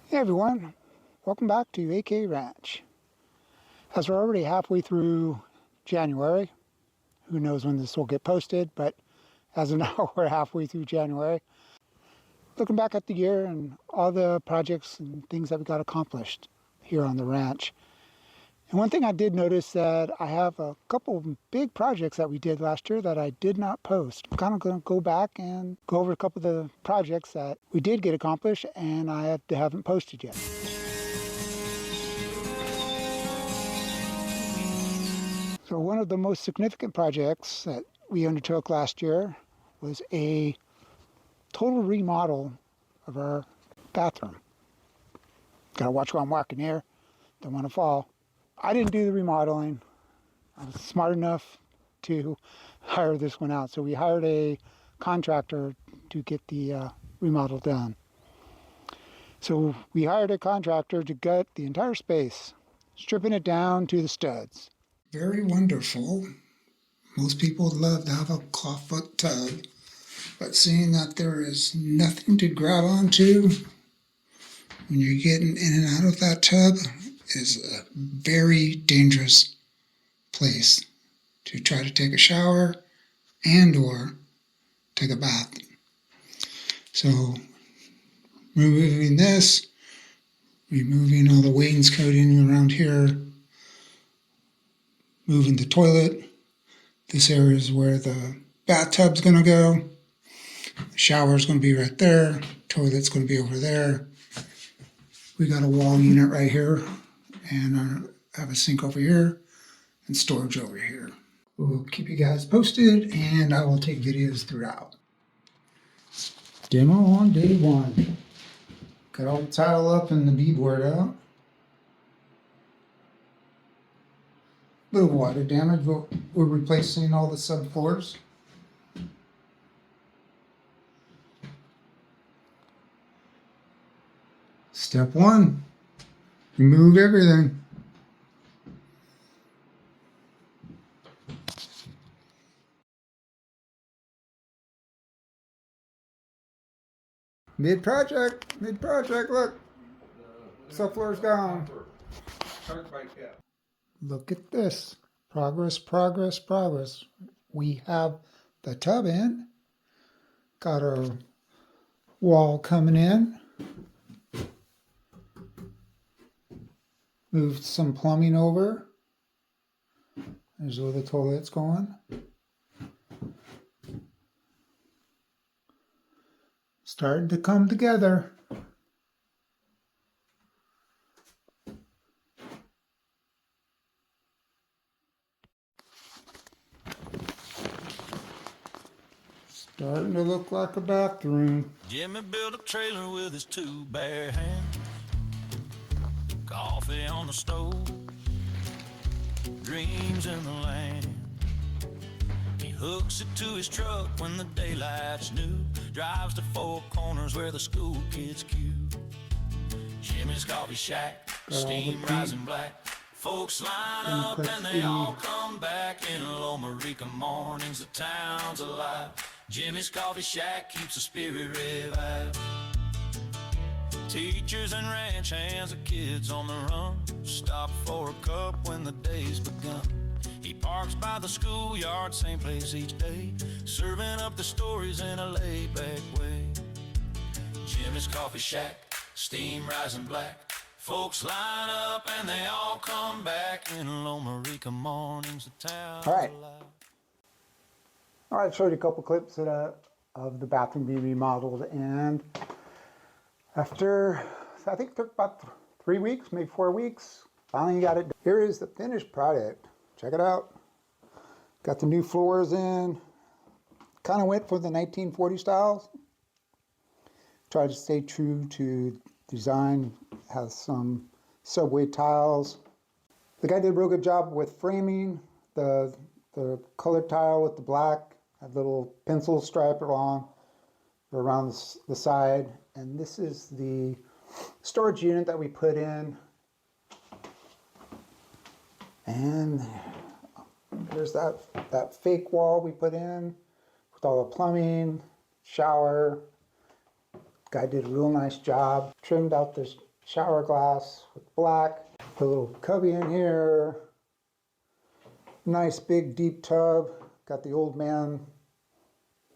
Hey everyone, welcome back to AK Ranch. As we're already halfway through January, who knows when this will get posted, but as of now we're halfway through January. Looking back at the year and all the projects and things that we got accomplished here on the ranch. And one thing I did notice that I have a couple of big projects that we did last year that I did not post. I'm kind of going to go back and go over a couple of the projects that we did get accomplished and I haven't posted yet. So one of the most significant projects that we undertook last year was a total remodel of our bathroom. Gotta watch where I'm walking here, don't want to fall. I didn't do the remodeling. I was smart enough to hire this one out. So we hired a contractor to get the remodel done. So we hired a contractor to gut the entire space, stripping it down to the studs. Very wonderful. Most people would love to have a clawfoot tub, but seeing that there is nothing to grab onto when you're getting in and out of that tub is a very dangerous place to try to take a shower and or take a bath. So removing this, removing all the wainscoting around here, moving the toilet. This area is where the bathtub's going to go. The shower's going to be right there. Toilet's going to be over there. We got a wall unit right here, and I have a sink over here and storage over here. We'll keep you guys posted, and I will take videos throughout. Demo on day one. Got all the tile up and the beadboard out. Little water damage, but we're replacing all the subfloors. Step one, remove everything. Mid-project, look. Subfloor's gone. Look at this. Progress. We have the tub in. Got our wall coming in. Moved some plumbing over. There's where the toilet's going. Starting to come together. Starting to look like a bathroom. Jimmy built a trailer with his two bare hands. Coffee on the stove. Dreams in the land. He hooks it to his truck when the daylight's new. Drives to Four Corners where the school kids queue. Jimmy's coffee shack, steam rising black. Folks line up and they all come back. In Loma Rica mornings, the town's alive. Jimmy's coffee shack keeps the spirit revived. Teachers and ranch hands, the kids on the run. Stop for a cup when the day's begun. He parks by the schoolyard, same place each day, serving up the stories in a laid-back way. Jimmy's coffee shack, steam rising black. Folks line up and they all come back. In Loma Rica mornings, the town's alive. All right, showed you a couple clips of the bathroom being remodeled, and after, I think it took about 3 weeks, maybe 4 weeks, finally got it done. Here is the finished product. Check it out. Got the new floors in. Kind of went for the 1940 styles. Tried to stay true to design. Has some subway tiles. The guy did a real good job with framing. The colored tile with the black. Had little pencil stripe around the side. And this is the storage unit that we put in. And there's that fake wall we put in with all the plumbing, shower. Guy did a real nice job. Trimmed out this shower glass with black. Put a little cubby in here. Nice big deep tub. Got the old man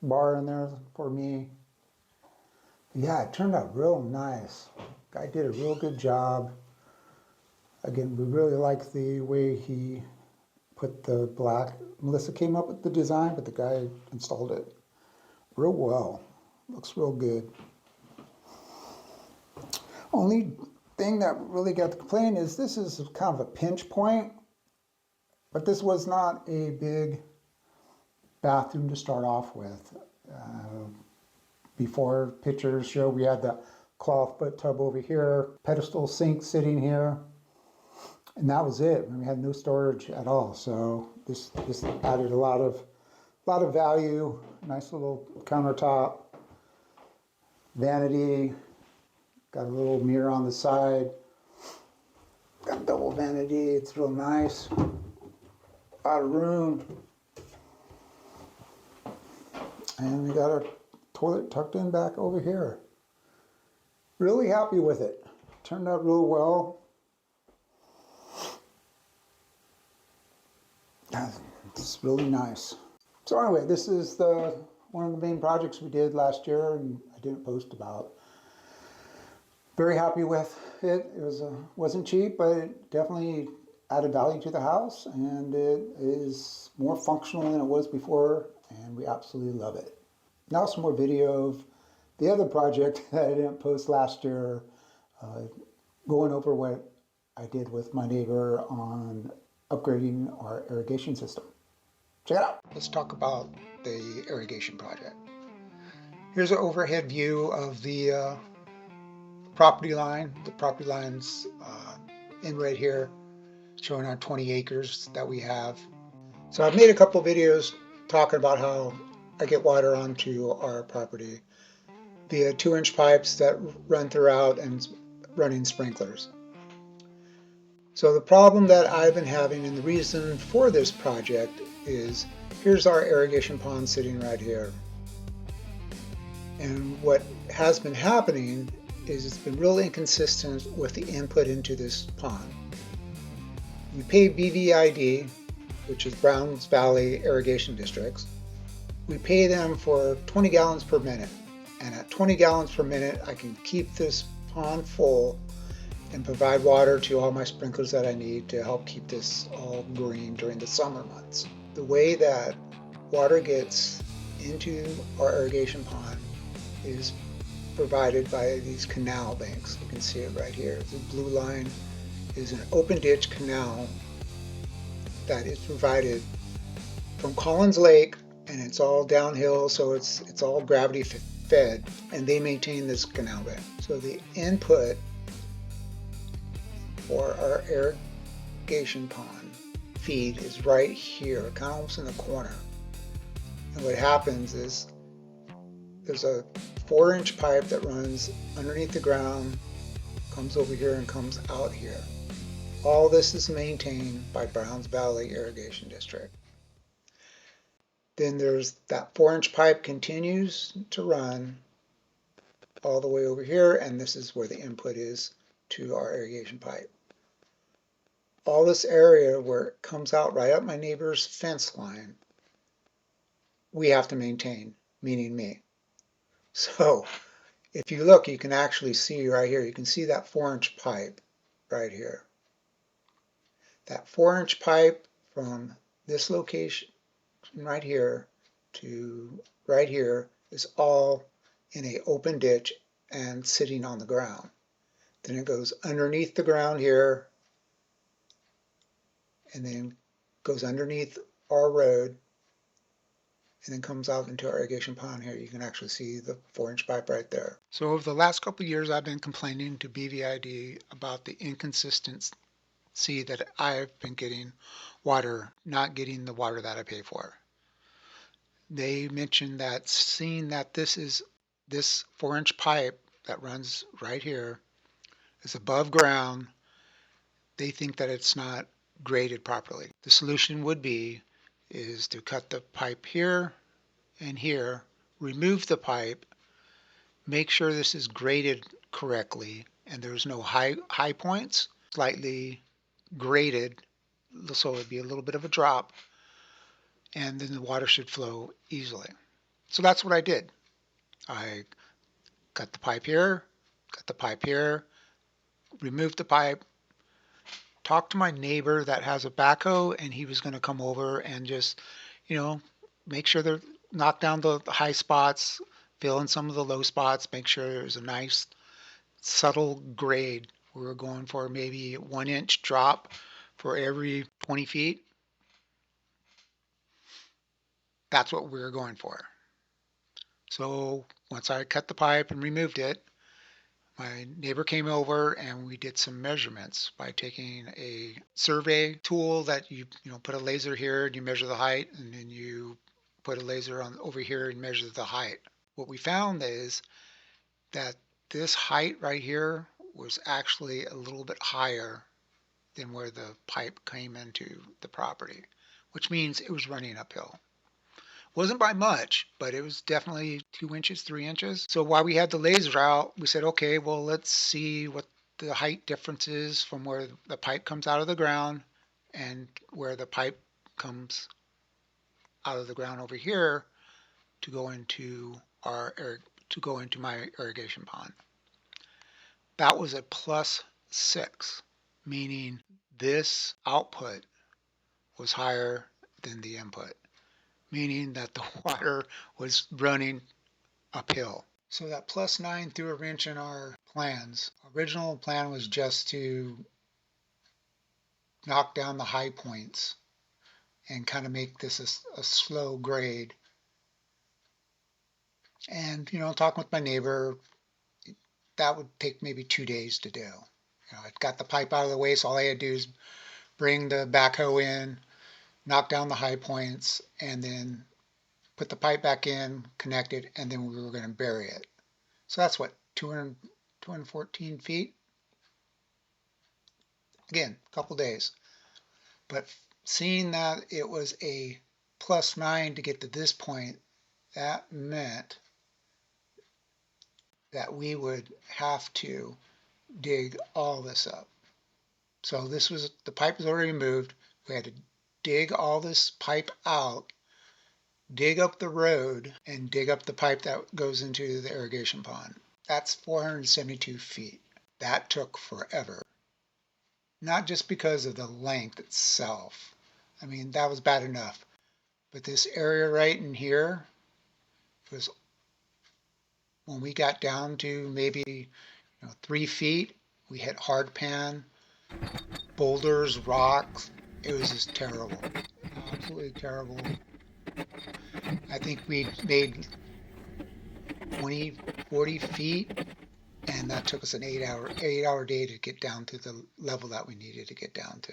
bar in there for me. Yeah, it turned out real nice. Guy did a real good job. Again, we really like the way he put the black. Melissa came up with the design, but the guy installed it real well. Looks real good. Only thing that really got the complaint is this is kind of a pinch point, but this was not a big bathroom to start off with. Before pictures show we had the cloth butt tub over here, pedestal sink sitting here, and that was it. We had no storage at all. So this added a lot of value. Nice little countertop, vanity, got a little mirror on the side, got double vanity. It's real nice. A lot of room, and we got our toilet tucked in back over here. Really happy with it. Turned out real well. It's really nice. So anyway, this is one of the main projects we did last year, and I didn't post about. Very happy with it. It wasn't cheap, but it definitely added value to the house, and it is more functional than it was before, and we absolutely love it. Now some more video of the other project that I didn't post last year, going over what I did with my neighbor on upgrading our irrigation system. Check it out. Let's talk about the irrigation project. Here's an overhead view of the property line. The property line's in right here, showing our 20 acres that we have. So I've made a couple videos talking about how I get water onto our property via 2-inch pipes that run throughout and running sprinklers. So the problem that I've been having, and the reason for this project, is here's our irrigation pond sitting right here. And what has been happening is it's been really inconsistent with the input into this pond. We pay BVID, which is Browns Valley Irrigation Districts. We pay them for 20 gallons per minute. And at 20 gallons per minute, I can keep this pond full and provide water to all my sprinklers that I need to help keep this all green during the summer months. The way that water gets into our irrigation pond is provided by these canal banks. You can see it right here. The blue line is an open ditch canal that is provided from Collins Lake, and it's all downhill, so it's all gravity fed, and they maintain this canal bed. So the input for our irrigation pond feed is right here, kind of almost in the corner. And what happens is there's a 4-inch pipe that runs underneath the ground, comes over here and comes out here. All this is maintained by Browns Valley Irrigation District. Then there's that 4-inch pipe continues to run all the way over here, and this is where the input is to our irrigation pipe. All this area where it comes out right up my neighbor's fence line, we have to maintain, meaning me. So if you look, you can actually see right here, you can see that 4-inch pipe right here. That 4-inch pipe from this location right here to right here is all in an open ditch and sitting on the ground. Then it goes underneath the ground here, and then goes underneath our road, and then comes out into our irrigation pond here. You can actually see the 4-inch pipe right there. So over the last couple of years, I've been complaining to BVID about the inconsistency that I've been getting water, not getting the water that I pay for. They mentioned that seeing that this 4-inch pipe that runs right here is above ground, they think that it's not graded properly. The solution would be is to cut the pipe here and here, remove the pipe, make sure this is graded correctly, and there's no high points, slightly graded, so it'd be a little bit of a drop, and then the water should flow easily. So that's what I did. I cut the pipe here, cut the pipe here, removed the pipe, talked to my neighbor that has a backhoe, and he was going to come over and just, make sure they're knock down the high spots, fill in some of the low spots, make sure there's a nice subtle grade. We were going for maybe 1-inch drop for every 20 feet. That's what we were going for. So once I cut the pipe and removed it, my neighbor came over and we did some measurements by taking a survey tool that you put a laser here and you measure the height, and then you put a laser on over here and measure the height. What we found is that this height right here was actually a little bit higher than where the pipe came into the property, which means it was running uphill. Wasn't by much, but it was definitely 2 inches, 3 inches. So while we had the laser out, we said, okay, well, let's see what the height difference is from where the pipe comes out of the ground and where the pipe comes out of the ground over here to go into my irrigation pond. That was a +6, meaning this output was higher than the input, meaning that the water was running uphill. So that +9 threw a wrench in our plans. Original plan was just to knock down the high points and kind of make this a slow grade. And, talking with my neighbor, that would take maybe 2 days to do. I'd got the pipe out of the way, so all I had to do is bring the backhoe in, knock down the high points, and then put the pipe back in, connect it, and then we were going to bury it. So that's what, 214 feet? Again, a couple days. But seeing that it was a +9 to get to this point, that meant that we would have to dig all this up. So the pipe was already moved. We had to dig all this pipe out, dig up the road, and dig up the pipe that goes into the irrigation pond. That's 472 feet. That took forever. Not just because of the length itself. I mean, that was bad enough. But this area right in here was, when we got down to maybe 3 feet, we hit hard pan, boulders, rocks. It was just terrible. Absolutely terrible. I think we made 20, 40 feet, and that took us an 8-hour day to get down to the level that we needed to get down to.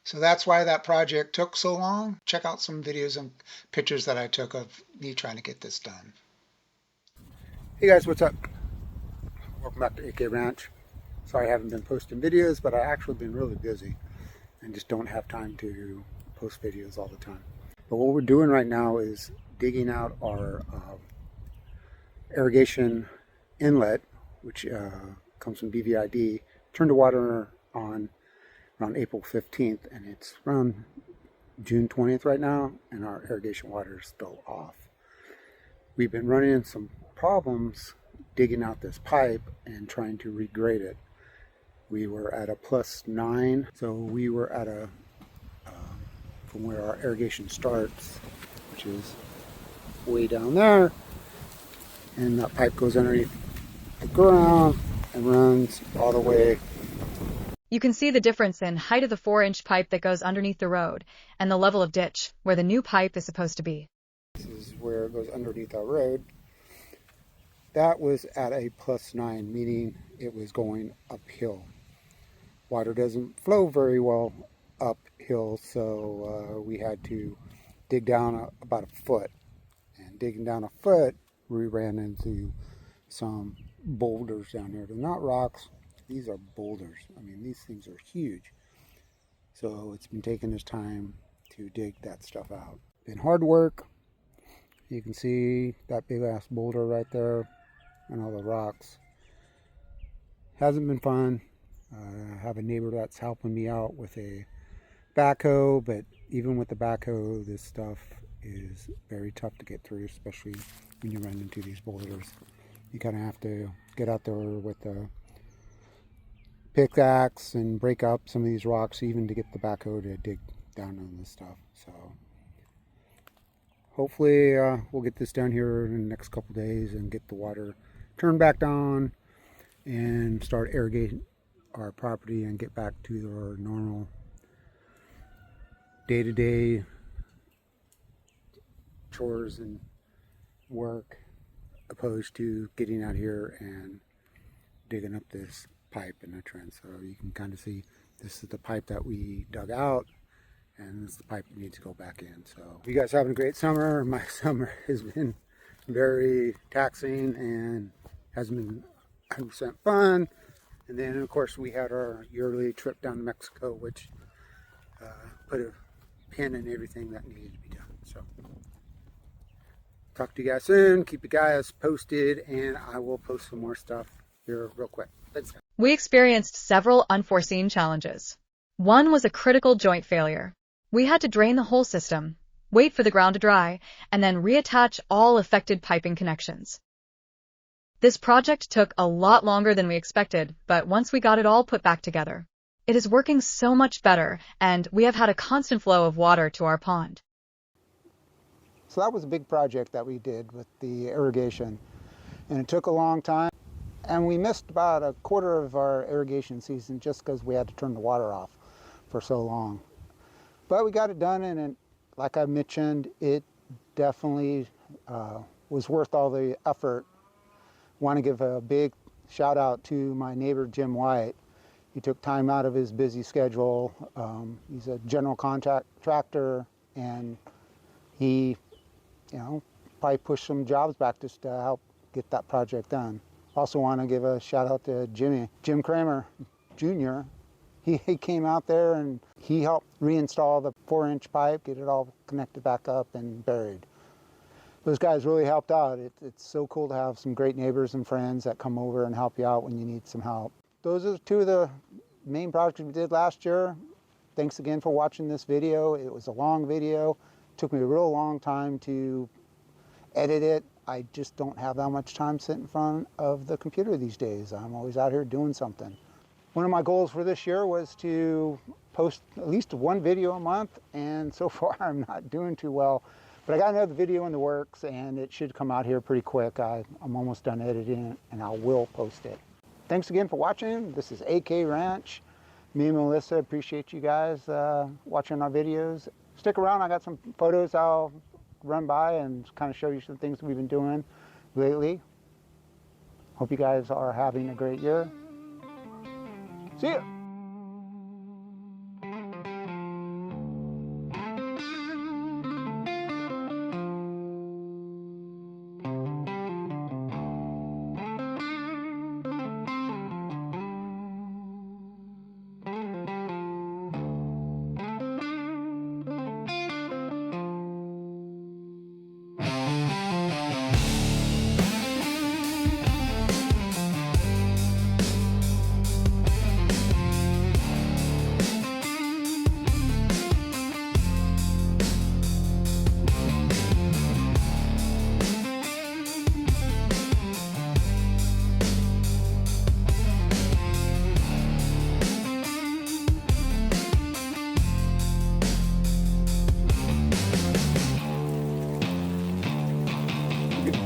So that's why that project took so long. Check out some videos and pictures that I took of me trying to get this done. Hey guys, what's up? Welcome back to AK Ranch. Sorry I haven't been posting videos, but I actually been really busy and just don't have time to post videos all the time. But what we're doing right now is digging out our irrigation inlet, which comes from BVID. Turned the water on around April 15th, and it's around June 20th right now, and our irrigation water is still off. We've been running into some problems digging out this pipe and trying to regrade it. We were at a +9, so we were at a from where our irrigation starts, which is way down there, and that pipe goes underneath the ground and runs all the way. You can see the difference in height of the 4-inch pipe that goes underneath the road and the level of ditch where the new pipe is supposed to be. This is where it goes underneath our road. That was at a +9, meaning it was going uphill. Water doesn't flow very well uphill, so we had to dig down about a foot. And digging down a foot, we ran into some boulders down here. They're not rocks, these are boulders. I mean, these things are huge. So it's been taking us time to dig that stuff out. Been hard work. You can see that big ass boulder right there and all the rocks. Hasn't been fun. I have a neighbor that's helping me out with a backhoe, but even with the backhoe, this stuff is very tough to get through, especially when you run into these boulders. You kind of have to get out there with a pickaxe and break up some of these rocks even to get the backhoe to dig down on this stuff. So hopefully we'll get this done here in the next couple days and get the water turned back on and start irrigating our property and get back to our normal day-to-day chores and work, opposed to getting out here and digging up this pipe in the trench. So you can kind of see this is the pipe that we dug out, and this is the pipe that needs to go back in. So you guys having a great summer. My summer has been very taxing and hasn't been 100% fun. And then of course we had our yearly trip down to Mexico, which put a pin in everything that needed to be done. So talk to you guys soon. Keep you guys posted, and I will post some more stuff here real quick. Thanks, guys. We experienced several unforeseen challenges. One was a critical joint failure. We had to drain the whole system, wait for the ground to dry, and then reattach all affected piping connections. This project took a lot longer than we expected, but once we got it all put back together, it is working so much better, and we have had a constant flow of water to our pond. So that was a big project that we did with the irrigation, and it took a long time, and we missed about a quarter of our irrigation season just because we had to turn the water off for so long. But we got it done, and it, like I mentioned, it definitely was worth all the effort. Want to give a big shout out to my neighbor Jim White. He took time out of his busy schedule. He's a general contractor, and he, probably pushed some jobs back just to help get that project done. Also want to give a shout out to Jim Kramer Jr. He came out there and he helped reinstall the 4-inch pipe, get it all connected back up and buried. Those guys really helped out. It's so cool to have some great neighbors and friends that come over and help you out when you need some help. Those are two of the main projects we did last year. Thanks again for watching this video. It was a long video. It took me a real long time to edit it. I just don't have that much time sitting in front of the computer these days. I'm always out here doing something. One of my goals for this year was to post at least one video a month, and so far I'm not doing too well. But I got another video in the works, and it should come out here pretty quick. I'm almost done editing it, and I will post it. Thanks again for watching. This is AK Ranch. Me and Melissa appreciate you guys watching our videos. Stick around. I got some photos I'll run by and kind of show you some things we've been doing lately. Hope you guys are having a great year. See ya.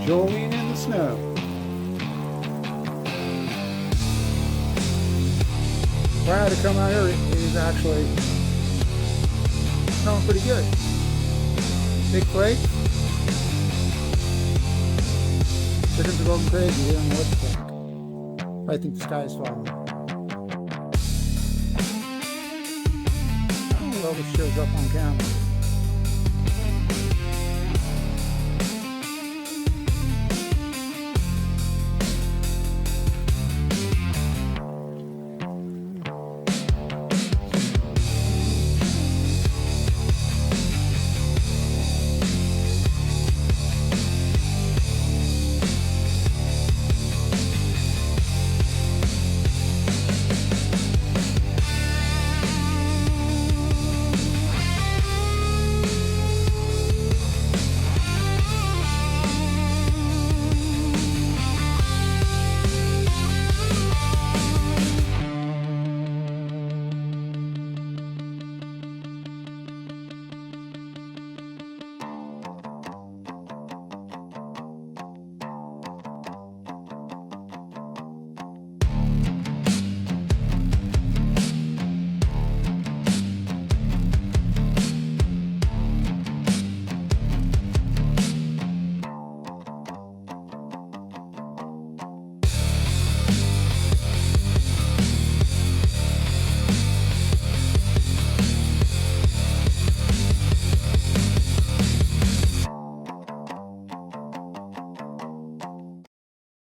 Jolene in the snow. Wow, to come out here, it is actually snowing pretty good. Big flake. Chickens are going crazy. They don't know what to think. I think the sky is falling. I don't know if it shows up on camera.